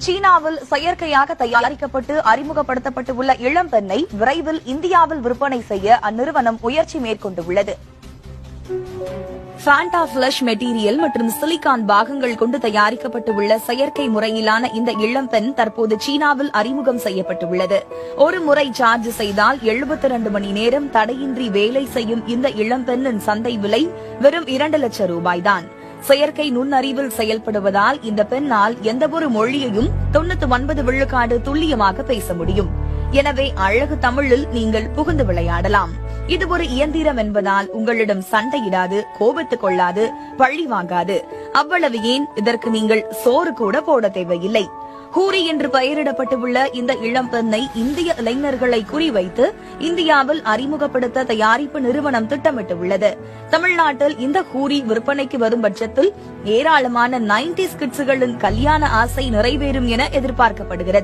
சீனாவில் செயற்கையாக தயாரிக்கப்பட்டு அறிமுகப்படுத்தப்பட்டுள்ள இளம்பெண்ணை விரைவில் இந்தியாவில் விற்பனை செய்ய அந்நிறுவனம் முயற்சி மேற்கொண்டுள்ளது. ஃபேண்டா ஃபிளஷ் மெட்டீரியல் மற்றும் சிலிகான் பாகங்கள் கொண்டு தயாரிக்கப்பட்டுள்ள செயற்கை முறையிலான இந்த இளம்பெண் தற்போது சீனாவில் அறிமுகம் செய்யப்பட்டுள்ளது. ஒரு முறை சார்ஜ் செய்தால் 72 மணி நேரம் தடையின்றி வேலை செய்யும் இந்த இளம்பெண்ணின் சந்தை விலை வெறும் 2 லட்சம் ரூபாய்தான். செயற்கை நுண்ணறிவில் செயல்படுவதால் இந்த பெண்ணால் எந்தவொரு மொழியையும் 99 விழுக்காடு துல்லியமாக பேச முடியும். எனவே அழகு தமிழில் நீங்கள் புகுந்து விளையாடலாம். இது ஒரு இயந்திரம் என்பதால் உங்களிடம் சண்டையிடாது, கோபித்துக் கொள்ளாது, பழி வாங்காது. அவ்வளவு ஏன், இதற்கு நீங்கள் சோறு கூட போட தேவையில்லை. ஹூரி என்று பெயரிடப்பட்டுள்ள இந்த இளம்பெண்ணை இந்திய இளைஞர்களை குறிவைத்து இந்தியாவில் அறிமுகப்படுத்த தயாரிப்பு நிறுவனம் திட்டமிட்டுள்ளது. தமிழ்நாட்டில் இந்த ஹூரி விற்பனைக்கு வரும் பட்சத்தில் ஏராளமான 90s கிட்ஸ்களின் கல்யாண ஆசை நிறைவேறும் என எதிர்பார்க்கப்படுகிறது.